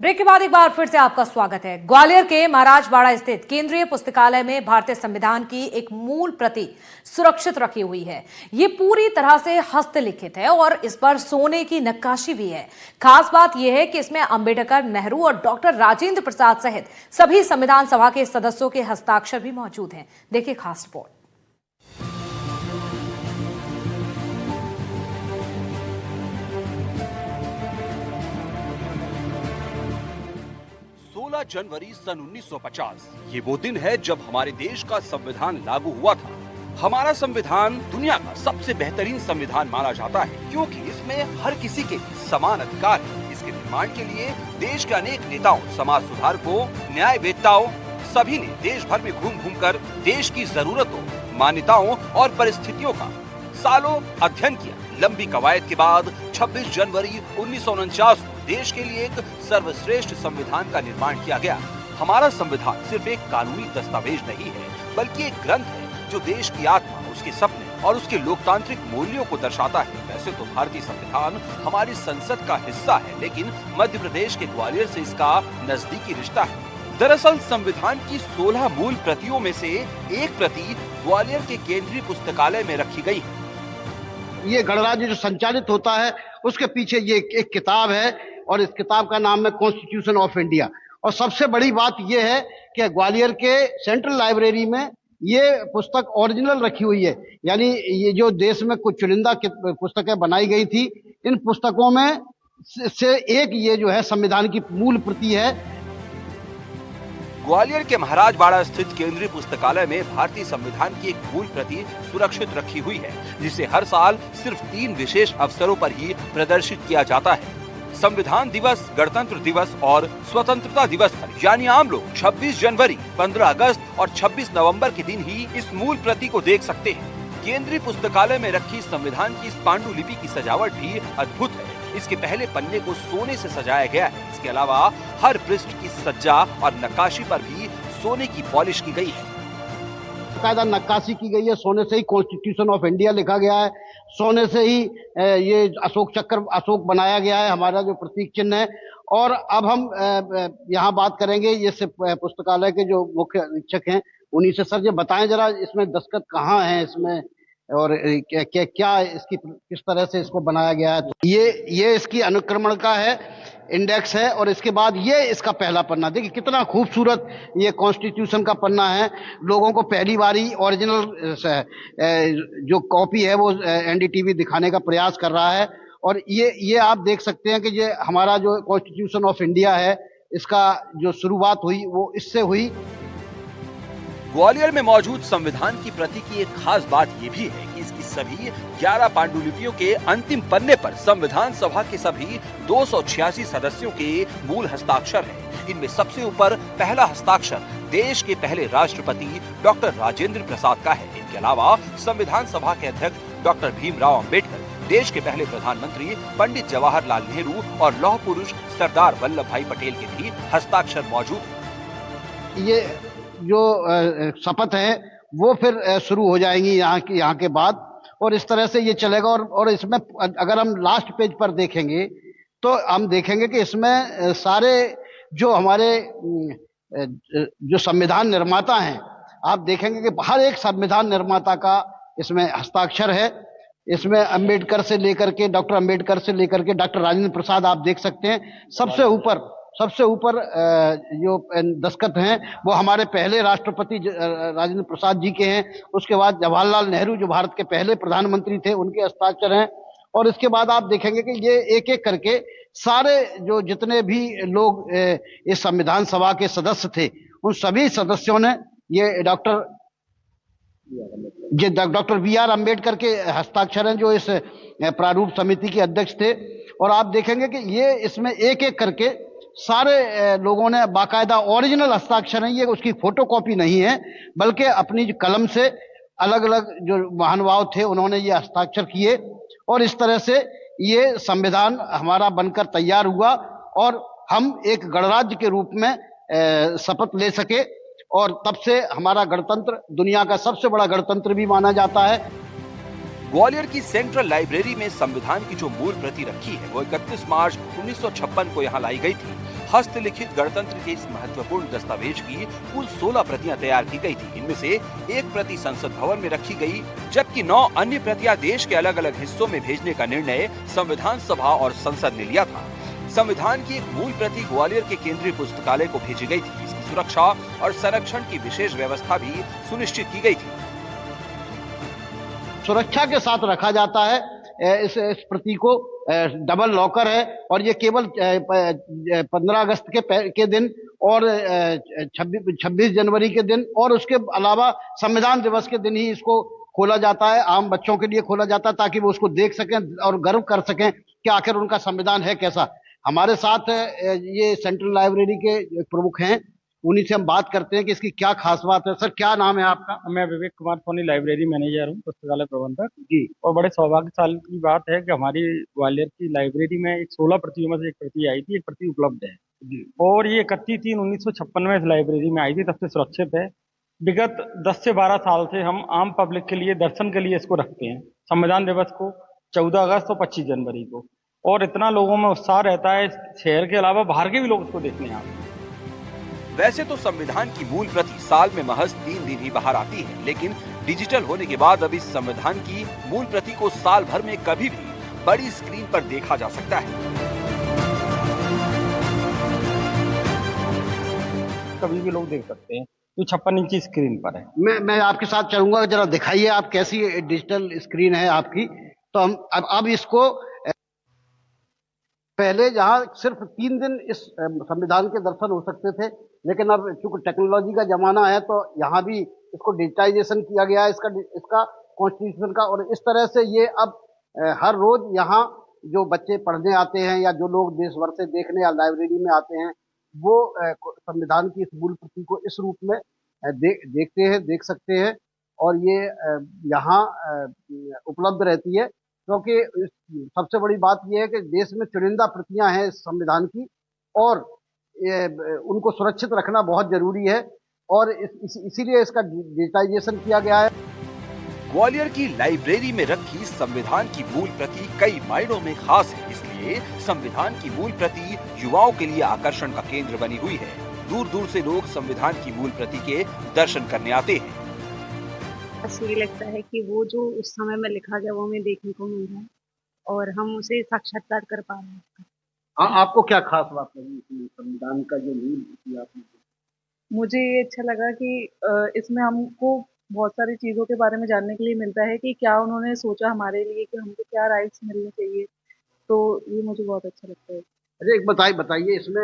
Break के बाद एक बार फिर से आपका स्वागत है। ग्वालियर के महाराजबाड़ा स्थित केंद्रीय पुस्तकालय में भारतीय संविधान की एक मूल प्रति सुरक्षित रखी हुई है। ये पूरी तरह से हस्तलिखित है और इस पर सोने की नक्काशी भी है। खास बात यह है कि इसमें अंबेडकर, नेहरू और डॉक्टर राजेंद्र प्रसाद सहित सभी संविधान सभा के सदस्यों के हस्ताक्षर भी मौजूद हैं। देखिए खास रिपोर्ट। 16 जनवरी सन 1950 ये वो दिन है जब हमारे देश का संविधान लागू हुआ था। हमारा संविधान दुनिया का सबसे बेहतरीन संविधान माना जाता है क्योंकि इसमें हर किसी के समान अधिकार है। इसके निर्माण के लिए देश के अनेक नेताओं, समाज सुधारकों, न्यायवेत्ताओं सभी ने देश भर में घूम घूम कर देश की जरूरतों, मान्यताओं और परिस्थितियों का सालों अध्ययन किया। लंबी कवायद के बाद 26 जनवरी 1949 को देश के लिए एक सर्वश्रेष्ठ संविधान का निर्माण किया गया। हमारा संविधान सिर्फ एक कानूनी दस्तावेज नहीं है, बल्कि एक ग्रंथ है जो देश की आत्मा, उसके सपने और उसके लोकतांत्रिक मूल्यों को दर्शाता है। वैसे तो भारतीय संविधान हमारी संसद का हिस्सा है, लेकिन मध्य प्रदेश के ग्वालियर से इसका नजदीकी रिश्ता है। दरअसल संविधान की 16 मूल प्रतियों में से एक प्रति ग्वालियर के केंद्रीय पुस्तकालय में रखी गई है। ये गणराज्य जो संचालित होता है उसके पीछे ये एक किताब है और इस किताब का नाम है कॉन्स्टिट्यूशन ऑफ इंडिया। और सबसे बड़ी बात ये है कि ग्वालियर के सेंट्रल लाइब्रेरी में ये पुस्तक ओरिजिनल रखी हुई है। यानी ये जो देश में कुछ चुनिंदा पुस्तकें बनाई गई थी, इन पुस्तकों में से एक ये जो है संविधान की मूल प्रति है। ग्वालियर के महाराजबाड़ा स्थित केंद्रीय पुस्तकालय में भारतीय संविधान की एक मूल प्रति सुरक्षित रखी हुई है, जिसे हर साल सिर्फ 3 विशेष अवसरों पर ही प्रदर्शित किया जाता है। संविधान दिवस, गणतंत्र दिवस और स्वतंत्रता दिवस पर, यानी आम लोग 26 जनवरी, 15 अगस्त और 26 नवंबर के दिन ही इस मूल प्रति को देख सकते हैं। केंद्रीय पुस्तकालय में रखी संविधान की इस पांडुलिपि की सजावट भी अद्भुत है। इसके पहले पन्ने को सोने से सजाया गया है। इसके अलावा हर पृष्ठ की सज्जा और नक्काशी पर भी सोने की पॉलिश की गई है। कायदा नक्काशी की गई है, सोने से ही कॉन्स्टिट्यूशन ऑफ इंडिया लिखा गया है, सोने से ही ये अशोक चक्र, अशोक बनाया गया है, हमारा जो प्रतीक चिन्ह है। और अब हम यहाँ बात करेंगे ये पुस्तकालय के जो मुख्य अधीक्षक हैं उन्हीं से। सर ये बताएं जरा, इसमें दस्तखत कहाँ है इसमें और क्या इसकी किस तरह से इसको बनाया गया है। तो ये इसकी अनुक्रमण का है, इंडेक्स है और इसके बाद ये इसका पहला पन्ना। देखिए कितना खूबसूरत ये कॉन्स्टिट्यूशन का पन्ना है। लोगों को पहली बारी ओरिजिनल जो कॉपी है वो एनडीटीवी दिखाने का प्रयास कर रहा है। और ये आप देख सकते हैं कि ये हमारा जो कॉन्स्टिट्यूशन ऑफ इंडिया है, इसका जो शुरुआत हुई वो इससे हुई। ग्वालियर में मौजूद संविधान की प्रति की एक खास बात ये भी है कि इसकी सभी 11 पांडुलिपियों के अंतिम पन्ने पर संविधान सभा के सभी 286 सदस्यों के मूल हस्ताक्षर हैं। इनमें सबसे ऊपर पहला हस्ताक्षर देश के पहले राष्ट्रपति डॉक्टर राजेंद्र प्रसाद का है। इनके अलावा संविधान सभा के अध्यक्ष डॉक्टर भीमराव अंबेडकर, देश के पहले प्रधानमंत्री पंडित जवाहरलाल नेहरू और लौह पुरुष सरदार वल्लभ भाई पटेल के भी हस्ताक्षर मौजूद हैं। ये जो शपथ है वो फिर शुरू हो जाएंगी यहाँ के बाद और इस तरह से ये चलेगा। और इसमें अगर हम लास्ट पेज पर देखेंगे तो हम देखेंगे कि इसमें सारे जो हमारे जो संविधान निर्माता हैं, आप देखेंगे कि हर एक संविधान निर्माता का इसमें हस्ताक्षर है। इसमें अंबेडकर से लेकर के, डॉक्टर अंबेडकर से लेकर के डॉक्टर राजेंद्र प्रसाद आप देख सकते हैं। सबसे ऊपर जो दस्तखत हैं वो हमारे पहले राष्ट्रपति राजेंद्र प्रसाद जी के हैं। उसके बाद जवाहरलाल नेहरू जो भारत के पहले प्रधानमंत्री थे, उनके हस्ताक्षर हैं। और इसके बाद आप देखेंगे कि ये एक एक करके सारे जो जितने भी लोग इस संविधान सभा के सदस्य थे, उन सभी सदस्यों ने ये डॉक्टर बी आर अम्बेडकर के हस्ताक्षर हैं, जो इस प्रारूप समिति के अध्यक्ष थे। और आप देखेंगे कि ये इसमें एक एक करके सारे लोगों ने बाकायदा ओरिजिनल हस्ताक्षर हैं। ये उसकी फोटोकॉपी नहीं है, बल्कि अपनी कलम से अलग अलग जो महानुभाव थे उन्होंने ये हस्ताक्षर किए। और इस तरह से ये संविधान हमारा बनकर तैयार हुआ और हम एक गणराज्य के रूप में शपथ ले सके। और तब से हमारा गणतंत्र दुनिया का सबसे बड़ा गणतंत्र भी माना जाता है। ग्वालियर की सेंट्रल लाइब्रेरी में संविधान की जो मूल प्रति रखी है वो 31 मार्च 1956 को यहाँ लाई गई थी। हस्तलिखित गणतंत्र के इस महत्वपूर्ण दस्तावेज की कुल 16 प्रतियां तैयार की गई थी। इनमें से एक प्रति संसद भवन में रखी गई, जबकि 9 अन्य प्रतियां देश के अलग अलग हिस्सों में भेजने का निर्णय संविधान सभा और संसद ने लिया था। संविधान की एक मूल प्रति ग्वालियर के केंद्रीय पुस्तकालय को भेजी गई थी। इसकी सुरक्षा और संरक्षण की विशेष व्यवस्था भी सुनिश्चित की गई थी। सुरक्षा के साथ रखा जाता है। इस प्रति को डबल लॉकर है और ये केवल 15 अगस्त के दिन और 26 जनवरी के दिन और उसके अलावा संविधान दिवस के दिन ही इसको खोला जाता है। आम बच्चों के लिए खोला जाता है ताकि वो उसको देख सकें और गर्व कर सकें कि आखिर उनका संविधान है कैसा। हमारे साथ ये सेंट्रल लाइब्रेरी के प्रमुख हैं, उन्हीं से हम बात करते हैं कि इसकी क्या खास बात है। सर, क्या नाम है आपका? मैं विवेक कुमार सोनी, लाइब्रेरी मैनेजर हूँ, पुस्तकालय प्रबंधक जी। और बड़े सौभाग्यशाली की बात है कि हमारी ग्वालियर की लाइब्रेरी में एक 16 प्रतियों में से एक प्रति आई थी, एक प्रति उपलब्ध है जी। और ये 31/3/1956 में इस लाइब्रेरी में आई थी, तब से सुरक्षित है। विगत 10 से 12 साल से हम आम पब्लिक के लिए दर्शन के लिए इसको रखते हैं, संविधान दिवस को, 14 अगस्त और 25 जनवरी को, और इतना लोगों में उत्साह रहता है, शहर के अलावा बाहर के भी लोग इसको देखने आते हैं। वैसे तो संविधान की मूल प्रति साल में महज 3 दिन ही बाहर आती है, लेकिन डिजिटल होने के बाद अब इस संविधान की मूल प्रति को साल भर में कभी भी बड़ी स्क्रीन पर देखा जा सकता है। कभी भी लोग देख सकते हैं, जो 56 इंची स्क्रीन पर है। मैं आपके साथ चलूंगा, जरा दिखाइए आप कैसी डिजिटल स्क्रीन है आपकी। तो हम अब इसको पहले जहां सिर्फ 3 दिन इस संविधान के दर्शन हो सकते थे, लेकिन अब चूंकि टेक्नोलॉजी का जमाना है तो यहाँ भी इसको डिजिटाइजेशन किया गया है, इसका कॉन्स्टिट्यूशन का। और इस तरह से ये अब हर रोज यहाँ जो बच्चे पढ़ने आते हैं या जो लोग देश भर से देखने या लाइब्रेरी में आते हैं, वो संविधान की इस मूल प्रति को इस रूप में देखते हैं, देख सकते हैं। और ये यहाँ उपलब्ध रहती है, क्योंकि सबसे बड़ी बात यह है कि देश में चुनिंदा प्रतियां हैं इस संविधान की और उनको सुरक्षित रखना बहुत जरूरी है और इसीलिए इसका डिजिटाइजेशन किया गया है। ग्वालियर की लाइब्रेरी में रखी संविधान की मूल प्रति कई मायनों में खास है, इसलिए संविधान की मूल प्रति युवाओं के लिए आकर्षण का केंद्र बनी हुई है। दूर दूर से लोग संविधान की मूल प्रति के दर्शन करने आते हैं। बस ये लगता है कि वो जो उस समय में लिखा गया वो हमें देखने को मिल रहा है और हम उसे साक्षात्कार कर पा रहे हैं। आपको क्या खास बात लगी संविधान का जो मूल प्रति आपने? मुझे ये अच्छा लगा कि इसमें हमको बहुत सारी चीज़ों के बारे में जानने के लिए मिलता है कि क्या उन्होंने सोचा हमारे लिए, कि हमको क्या राइट्स मिलने चाहिए। तो ये मुझे बहुत अच्छा लगता है। अरे एक बताइए, इसमें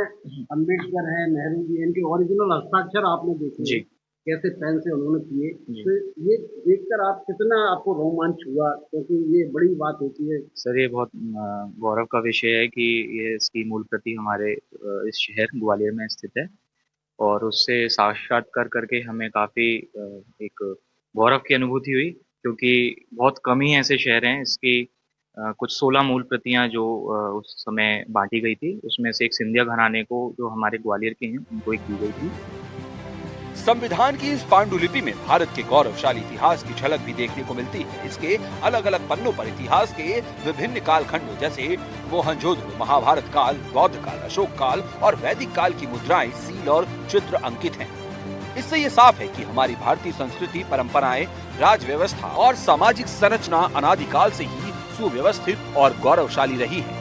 अम्बेडकर है, नेहरू जी, इनके ओरिजिनल हस्ताक्षर आपने देखे जी, कैसे पेन से उन्होंने किए, तो ये देखकर आपको रोमांच हुआ, क्योंकि ये बड़ी बात होती है। सर, ये बहुत गौरव का विषय है कि ये इसकी मूल प्रति हमारे इस शहर ग्वालियर में स्थित है और उससे साक्षात्कार करके हमें काफ़ी एक गौरव की अनुभूति हुई, क्योंकि बहुत कम ही ऐसे शहर हैं। इसकी कुछ 16 मूल प्रतियां जो उस समय बांटी गई थी, उसमें से एक सिंधिया घराने को, जो हमारे ग्वालियर के हैं, उनको एक दी गई थी। संविधान की इस पांडुलिपि में भारत के गौरवशाली इतिहास की झलक भी देखने को मिलती है। इसके अलग अलग पन्नों पर इतिहास के विभिन्न कालखंडों जैसे मोहनजोदड़ो, महाभारत काल, बौद्ध काल, अशोक काल और वैदिक काल की मुद्राएं, सील और चित्र अंकित हैं। इससे ये साफ है कि हमारी भारतीय संस्कृति, परंपराएं, राज व्यवस्था और सामाजिक संरचना अनादिकाल से ही सुव्यवस्थित और गौरवशाली रही है।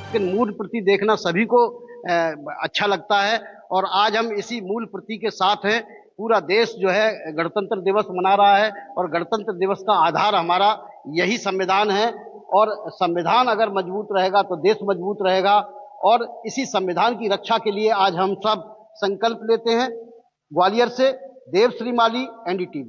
लेकिन मूल प्रति देखना सभी को अच्छा लगता है और आज हम इसी मूल प्रति के साथ हैं। पूरा देश जो है गणतंत्र दिवस मना रहा है और गणतंत्र दिवस का आधार हमारा यही संविधान है और संविधान अगर मजबूत रहेगा तो देश मजबूत रहेगा। और इसी संविधान की रक्षा के लिए आज हम सब संकल्प लेते हैं। ग्वालियर से देव श्री माली, NDTV।